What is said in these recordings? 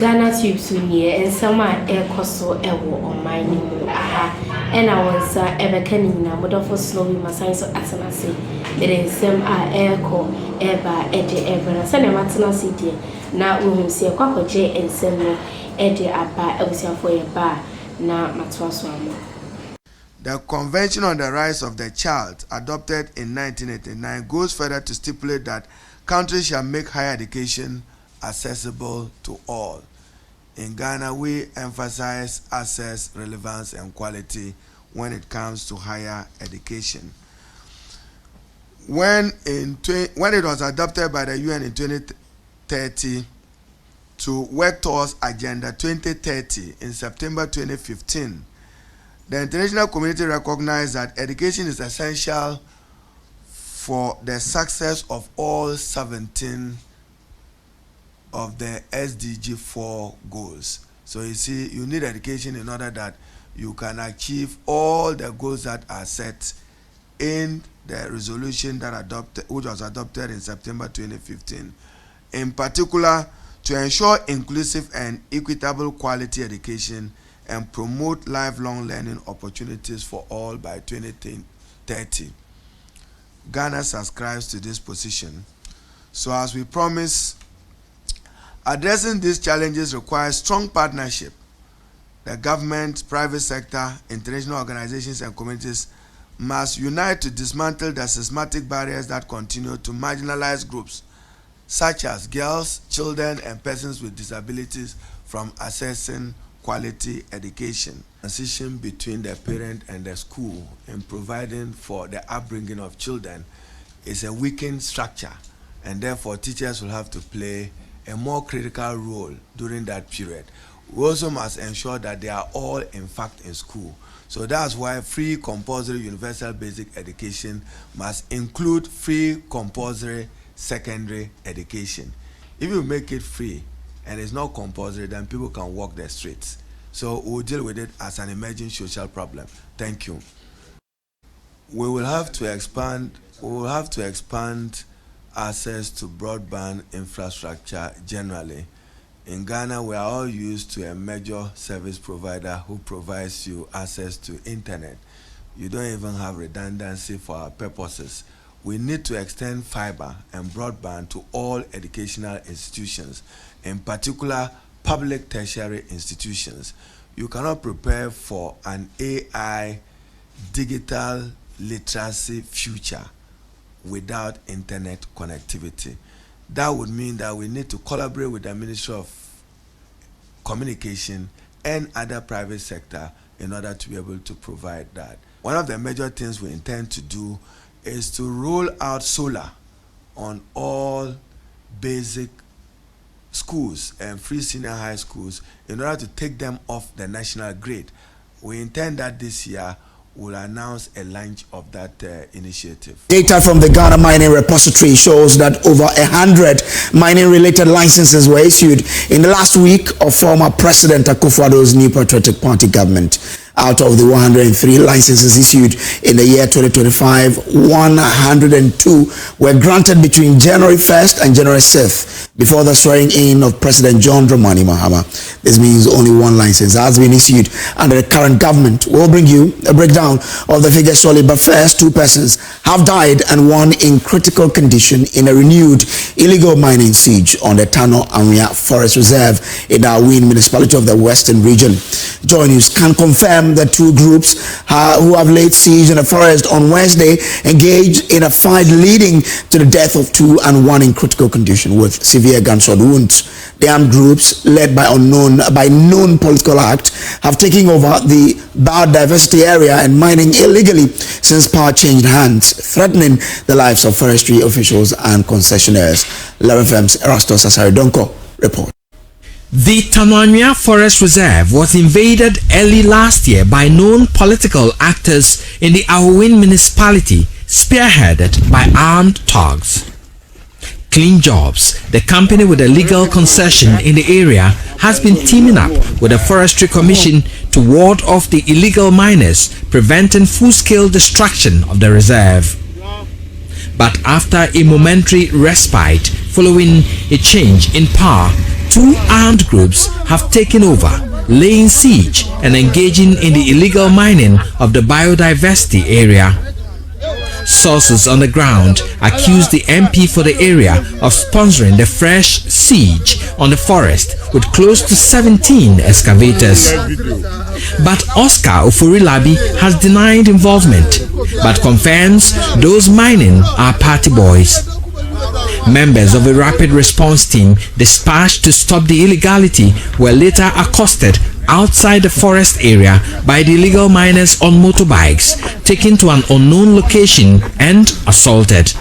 Ghanatube sunye and some air costo ewo on mining aha and I was ever canning now but for snowy masai of atanasi there is some air co eba edge ever send a matana city now we see a quack j and send no edge aba ebusia for a bar na matwaswamo. The Convention on the Rights of the Child, adopted in 1989, goes further to stipulate that countries shall make higher education accessible to all. In Ghana, we emphasize access, relevance, and quality when it comes to higher education. When it was adopted by the UN in 2030 to work towards Agenda 2030 in September 2015, the international community recognized that education is essential for the success of all 17 of the SDG 4 goals. So you see, you need education in order that you can achieve all the goals that are set in the resolution which was adopted in September 2015. In particular, to ensure inclusive and equitable quality education and promote lifelong learning opportunities for all by 2030. Ghana subscribes to this position. So as we promise, addressing these challenges requires strong partnership. The government, private sector, international organizations and communities must unite to dismantle the systematic barriers that continue to marginalize groups such as girls, children, and persons with disabilities from accessing quality education. Transition between the parent and the school in providing for the upbringing of children is a weakened structure, and therefore teachers will have to play a more critical role during that period. We also must ensure that they are all in fact in school. So that's why free compulsory universal basic education must include free compulsory secondary education. If you make it free and it's not compulsory, then people can walk the streets. So we'll deal with it as an emerging social problem. Thank you. We will have to expand access to broadband infrastructure generally. In Ghana, we are all used to a major service provider who provides you access to internet. You don't even have redundancy for our purposes. We need to extend fiber and broadband to all educational institutions, in particular public tertiary institutions. You cannot prepare for an AI digital literacy future without internet connectivity. That would mean that we need to collaborate with the Ministry of Communication and other private sector in order to be able to provide that. One of the major things we intend to do is to roll out solar on all basic schools and free senior high schools in order to take them off the national grid. We intend that this year will announce a launch of that initiative. Data from the Ghana Mining Repository shows that over 100 mining-related licenses were issued in the last week of former President Akufo-Addo's New Patriotic Party government. Out of the 103 licenses issued in the year 2025, 102 were granted between January 1st and January 6th before the swearing in of President John Dramani Mahama. This means only one license has been issued under the current government. We'll bring you a breakdown of the figures shortly, but first, 2 persons have died and 1 in critical condition in a renewed illegal mining siege on the Tano Area Forest Reserve in the Awin municipality of the Western Region. Joy News can confirm that 2 groups who have laid siege in the forest on Wednesday engaged in a fight leading to the death of 2 and 1 in critical condition with severe gunshot wounds. The armed groups, led by known political act, have taken over the biodiversity area and mining illegally since power changed hands, threatening the lives of forestry officials and concessionaires. LFM's Erastus Asaridonko report. The Tano Forest Reserve was invaded early last year by known political actors in the Awin municipality, spearheaded by armed thugs. Clean Jobs, the company with a legal concession in the area, has been teaming up with the Forestry Commission to ward off the illegal miners, preventing full-scale destruction of the reserve. But after a momentary respite following a change in power, two armed groups have taken over, laying siege and engaging in the illegal mining of the biodiversity area. Sources on the ground accuse the MP for the area of sponsoring the fresh siege on the forest with close to 17 excavators. But Oscar Oforilabi has denied involvement, but confirms those mining are party boys. Members of a rapid response team dispatched to stop the illegality were later accosted outside the forest area by the illegal miners on motorbikes, taken to an unknown location and assaulted.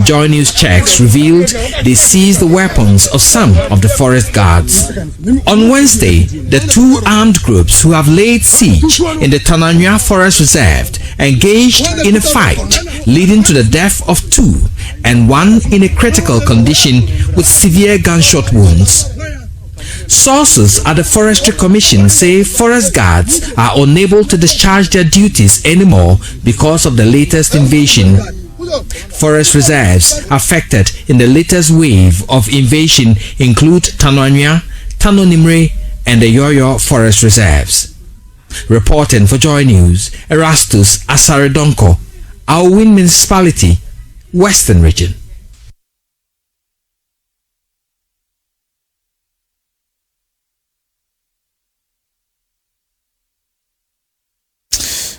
Joy News checks revealed they seized the weapons of some of the forest guards. On Wednesday, the two armed groups who have laid siege in the Tananya Forest Reserve engaged in a fight, leading to the death of two and one in a critical condition with severe gunshot wounds. Sources at the Forestry Commission say forest guards are unable to discharge their duties anymore because of the latest invasion. Forest reserves affected in the latest wave of invasion include Tananya, Tanonimre, and the Yoyo Forest Reserves. Reporting for Joy News, Erastus Asaredonko, Awin Municipality, Western Region.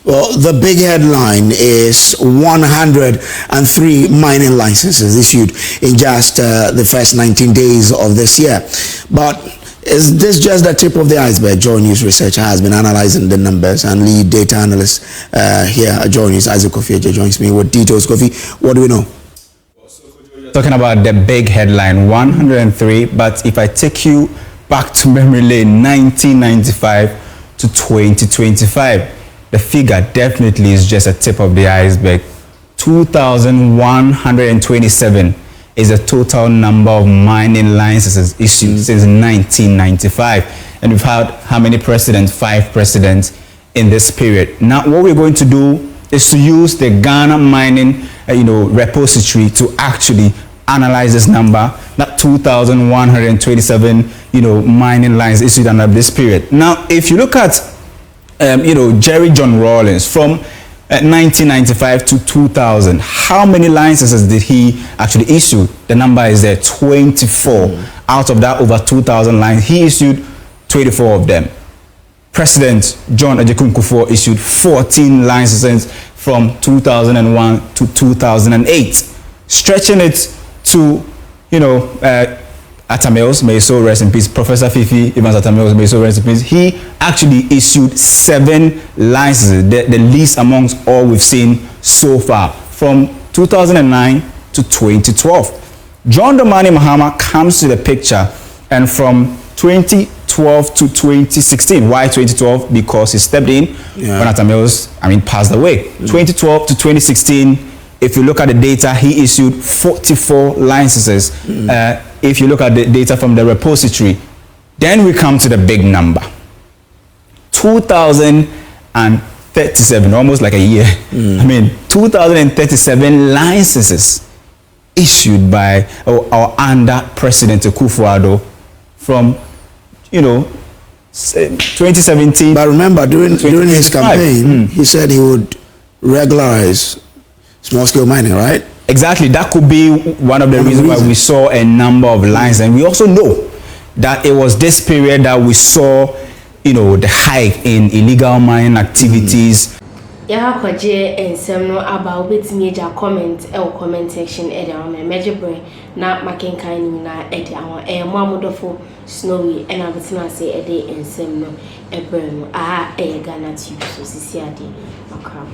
Well, the big headline is 103 mining licenses issued in just the first 19 days of this year. But is this just the tip of the iceberg? Joy News researcher has been analyzing the numbers, and lead data analyst here at Joy News, Isaac Kofi, joins me with details. Kofi, what do we know? Talking about the big headline, 103, but if I take you back to memory lane, 1995 to 2025, the figure definitely is just a tip of the iceberg. 2,127 is the total number of mining licenses issued since 1995. And we've had how many presidents? 5 presidents in this period. Now, what we're going to do is to use the Ghana Mining repository to actually analyze this number, that 2,127, mining lines issued under this period. Now, if you look at Jerry John Rawlings from 1995 to 2000, how many licenses did he actually issue? The number is there, 24. Out of that, over 2,000 lines, he issued 24 of them. President John Ajekun Kufuor issued 14 licenses from 2001 to 2008, stretching it to, Atamils, may so rest in peace, Professor Fifi Evans Atamils, may so rest in peace, he actually issued 7 licenses, the least amongst all we've seen so far, from 2009 to 2012. John Dramani Mahama comes to the picture, and from 2012 to 2016. Why 2012? Because he stepped in when Atamils, passed away. 2012 to 2016, if you look at the data, he issued 44 licenses. If you look at the data from the repository, then we come to the big number. 2,037, almost like a year. 2,037 licenses issued by or under President Akufo-Addo from, 2017. But remember, during his campaign, he said he would regularize small-scale mining, right? Exactly. That could be one of the reasons why we saw a number of lines. And we also know that it was this period that we saw, the hike in illegal mining activities. Yeah, kwaje ensem no aba obetimi eja comment comment section e down me mejebre na makenkan ni na e de awon mo amodofo snowy e na betina say e de ensem no e bre no Ghanatube so sisi ade makram.